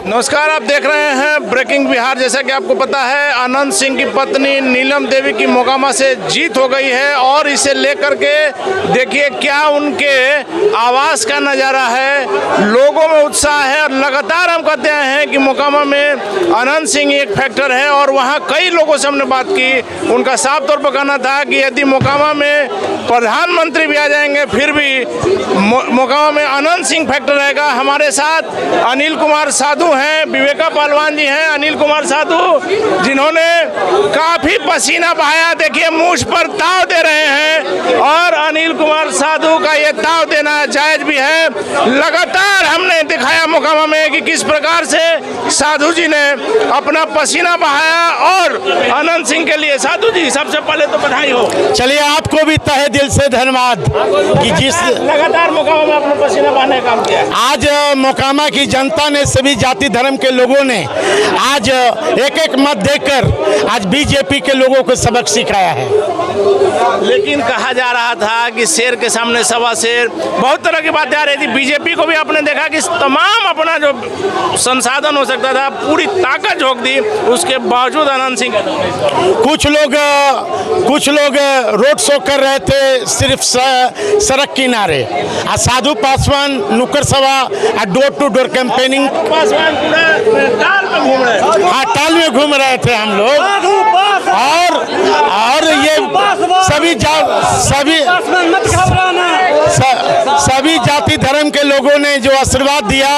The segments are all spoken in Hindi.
नमस्कार, आप देख रहे हैं ब्रेकिंग बिहार। जैसा कि आपको पता है, अनंत सिंह की पत्नी नीलम देवी की मोकामा से जीत हो गई है और इसे लेकर के देखिए क्या उनके आवाज़ का नज़ारा है। लोगों में उत्साह है और लगातार हम कहते हैं कि मोकामा में अनंत सिंह एक फैक्टर है और वहाँ कई लोगों से हमने बात की। उनका साफ तौर पर कहना था कि यदि मोकामा में प्रधानमंत्री भी आ जाएंगे फिर भी मोकामा में अनंत सिंह फैक्टर रहेगा। हमारे साथ अनिल कुमार साधु हैं, विवेका पहलवान जी हैं। अनिल कुमार साधु जिन्होंने काफी पसीना बहाया, देखिए मूछ पर ताव दे रहे हैं और अनिल कुमार साधु का ये ताव देना जायज भी है। लगातार हमने दिखाया मोकामा में कि किस प्रकार से साधु जी ने अपना पसीना बहाया और अनंत सिंह के लिए। साधु जी, सबसे पहले तो बधाई हो। चलिए, आपको भी तहे दिल से धन्यवाद कि जिस लगातार मोकामा में अपना पसीना बहाने का काम किया। आज मोकामा की जनता ने, सभी जाति धर्म के लोगों ने आज एक एक मत देकर आज बीजेपी के लोगों को सबक सिखाया है। लेकिन कहा जा रहा था कि शेर के सामने सवा शेर, बहुत तरह की बातें आ रही थी। बीजेपी को भी आपने देखा कि तमाम अपना जो संसाधन हो सकता था पूरी ताकत झोंक दी, उसके बावजूद अनंत सिंह कुछ लोग रोड शो कर रहे थे सिर्फ सड़क किनारे, और साधु पासवान नुक्कड़ सभा और door to door campaigning Paswan पूरा ताल में घूम रहे थे। हाँ, ताल में घूम रहे थे हम लोग। और ये सभी जाति धर्म के लोगों ने जो आशीर्वाद दिया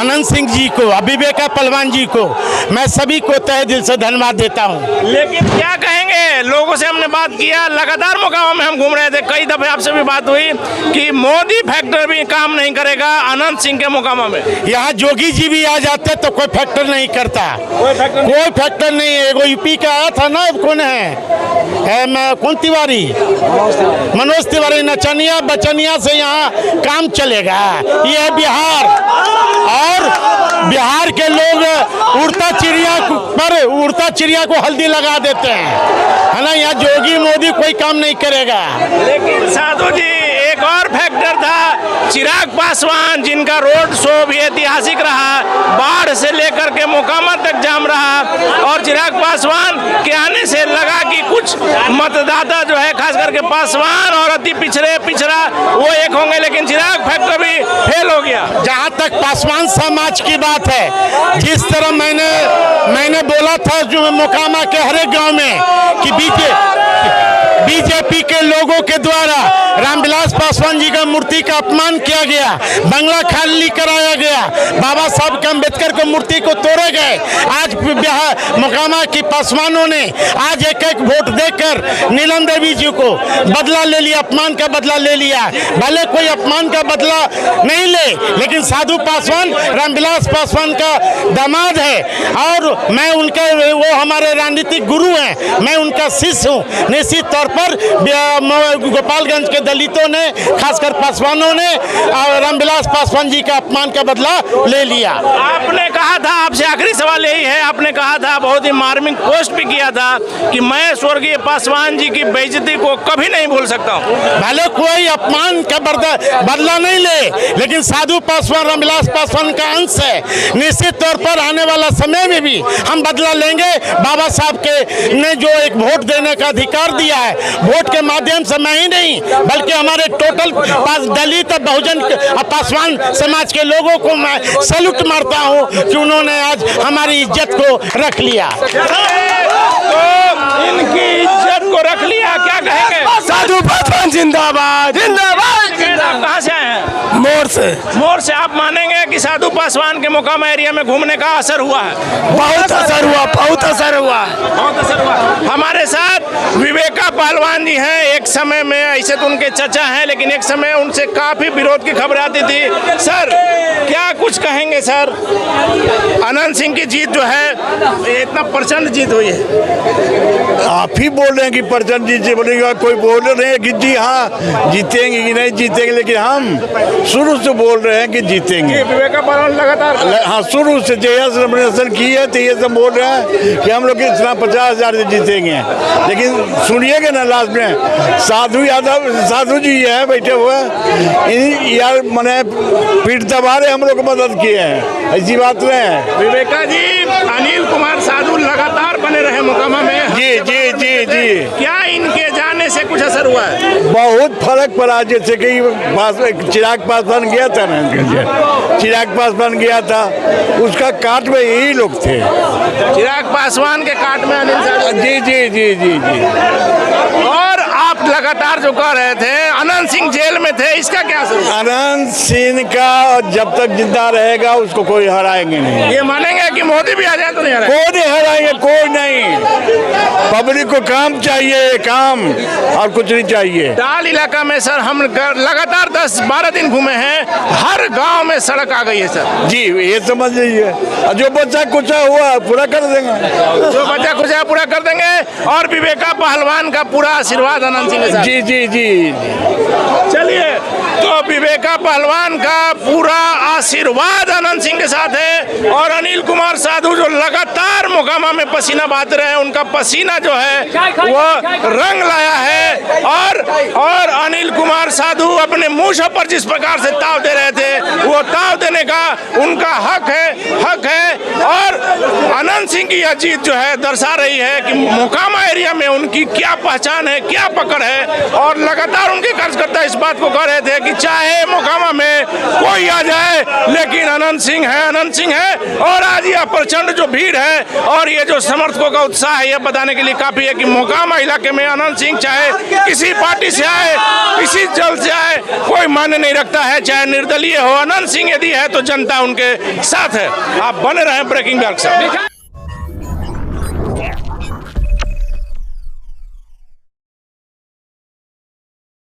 अनंत सिंह जी को, विवेका पहलवान जी को, मैं सभी को तहे दिल से धन्यवाद देता हूँ। लेकिन क्या कहेंगे, लोगों से हमने बात किया, लगातार मोकामा में हम घूम रहे थे, कई दफे आपसे भी बात हुई कि मोदी फैक्टर भी काम नहीं करेगा अनंत सिंह के मोकामा में। यहाँ जोगी जी भी आ जाते तो कोई फैक्टर नहीं करता, कोई फैक्टर नहीं है। एगो यूपी का आया था ना, कौन है कौन तिवारी, मनोज तिवारी, नचनिया बचनिया से यहाँ काम चलेगा। ये है बिहार, और बिहार के लोग उड़ता चिड़िया को हल्दी लगा देते हैं, है ना। यहाँ जोगी मोदी कोई काम नहीं करेगा। लेकिन साधु जी, एक और फैक्टर था चिराग पासवान, जिनका रोड शो भी ऐतिहासिक रहा, बाढ़ से लेकर के मोकामा तक जाम रहा और चिराग पासवान के आने से लगा कि कुछ मतदाता जो है खास करके पासवान और अति पिछड़ा वो एक होंगे, लेकिन चिराग फैक्टर भी फेल हो गया। जहाँ तक पासवान समाज की बात है, जिस तरह मैंने बोला था जो मोकामा के हर एक गांव में कि बीजेपी के लोगों के द्वारा रामविलास पासवान जी का मूर्ति का अपमान किया गया, बंगला खाली कराया गया, बाबा साहब के अम्बेडकर को मूर्ति को तोड़े गए। आज मोकामा की पासवानों ने आज एक एक वोट देकर नीलम देवी जी को बदला ले लिया, अपमान का बदला ले लिया। भले कोई अपमान का बदला नहीं ले, लेकिन साधु पासवान रामविलास पासवान का दामाद है और मैं उनका, वो हमारे राजनीतिक गुरु हैं, मैं उनका शिष्य हूँ। निश्चित तौर पर गोपालगंज के दलितों ने, खासकर पासवानों ने रामविलास पासवान जी का अपमान का बदला ले लिया। आपने कहा था, आपसे आखिरी सवाल यही है, आपने कहा था, बहुत ही मार्मिक पोस्ट भी किया था कि मैं स्वर्गीय पासवान जी की बेइज्जती को कभी नहीं भूल सकता हूँ। भले कोई अपमान का बदला नहीं ले, लेकिन साधु पासवान रामविलास पासवान का अंश है। निश्चित तौर पर आने वाला समय में भी हम बदला लेंगे। बाबा साहब के ने जो एक वोट देने का अधिकार दिया है, वोट के माध्यम से मैं ही नहीं बल्कि हमारे टोटल दलित बहुजन पासवान समाज के लोगों को मैं सैल्यूट मारता हूं कि उन्होंने आज हमारी इज्जत को रख लिया। तो इनकी इज्जत को रख लिया, क्या कहेंगे? साधु पासवान जिंदाबाद जिंदाबाद। आप कहाँ से आए हैं? मोर से। आप मानेंगे कि साधु पासवान के मोकामा एरिया में घूमने का असर हुआ है? बहुत असर हुआ। हमारे साथ विवेका पहलवान जी हैं। एक समय में, ऐसे तो उनके चचा हैं, लेकिन एक समय उनसे काफी विरोध की खबर आती थी। सर, क्या कुछ कुछ कहेंगे सर? अनंत सिंह की जीत जो है, ये इतना प्रचंड जीत हुई है। आप ही बोल रहे हैं कि प्रचंड जीत से बोलेंगे, कोई बोल रहे हैं कि जी हाँ जीतेंगे कि नहीं जीतेंगे, लेकिन हम शुरू से बोल रहे हैं कि जीतेंगे। विवेका पालवान लगातार हाँ, शुरू से जैसे नोमिनेशन की है तो ये सब बोल रहे हैं कि हम लोग इतना 50,000 से जीतेंगे, लेकिन सुनिएगा ना लास्ट में साधु जी है बैठे हुए, यार मैंने पीठ दबा रहे हम लोग को मदद किए हैं, ऐसी बात नहीं है। विवेका जी, अनिल कुमार साधु लगातार बने रहे मोकामा में। जी जी जी जी, क्या इनके जाने से कुछ असर हुआ है? बहुत फर्क पड़ा। जैसे कि चिराग पासवान गया था ना, चिराग पासवान गया था, उसका काट में यही लोग थे। चिराग पासवान के काट में अनिल साधु। जी जी जी जी जी। और आप लगातार जो कह रहे थे अनंत सिंह जेल में थे, इसका क्या असर हुआ? अनंत सिंह का जब तक जिंदा रहेगा उसको कोई हराएंगे नहीं। ये मानेंगे कि मोदी भी आ जाए तो नहीं हराएंगे? कोई नहीं हराएंगे, कोई नहीं। पब्लिक को काम चाहिए, काम, और कुछ नहीं चाहिए। डाल इलाका में सर हम लगातार 10-12 दिन घूमे हैं, हर गांव में सड़क आ गई है सर। जी, ये समझ लीजिए, जो बच्चा कुछ हुआ पूरा कर देंगे, जो बच्चा कुछ है पूरा कर देंगे। और विवेका पहलवान का पूरा आशीर्वाद अनंत सिंह के साथ। जी जी जी। चलिए, तो विवेका पहलवान का पूरा आशीर्वाद अनंत सिंह के साथ है। और अनिल कुमार साधु जो लगातार मोकामा में पसीना बहाते रहे, उनका पसीना जो है वो रंग लाया है। और अनिल कुमार साधु अपने मुँह पर जिस प्रकार से ताव दे रहे थे, वो ताव देने का उनका हक है। और अनंत सिंह की यह जीत जो है दर्शा रही है कि मोकामा एरिया में उनकी क्या पहचान है, क्या पकड़ है। और लगातार उनके कार्यकर्ता इस बात को कह रहे थे कि चाहे मोकामा में कोई आ जाए, लेकिन अनंत सिंह है। और आज यह प्रचंड जो भीड़ है और ये जो समर्थकों का उत्साह है, यह बताने के लिए काफी है कि मोकामा इलाके में अनंत सिंह चाहे किसी पार्टी से आए, किसी दल से आए, कोई मान्य नहीं रखता है। चाहे निर्दलीय हो, अनंत सिंह यदि है तो जनता उनके साथ है। आप बने रहें ब्रेकिंग बैक से।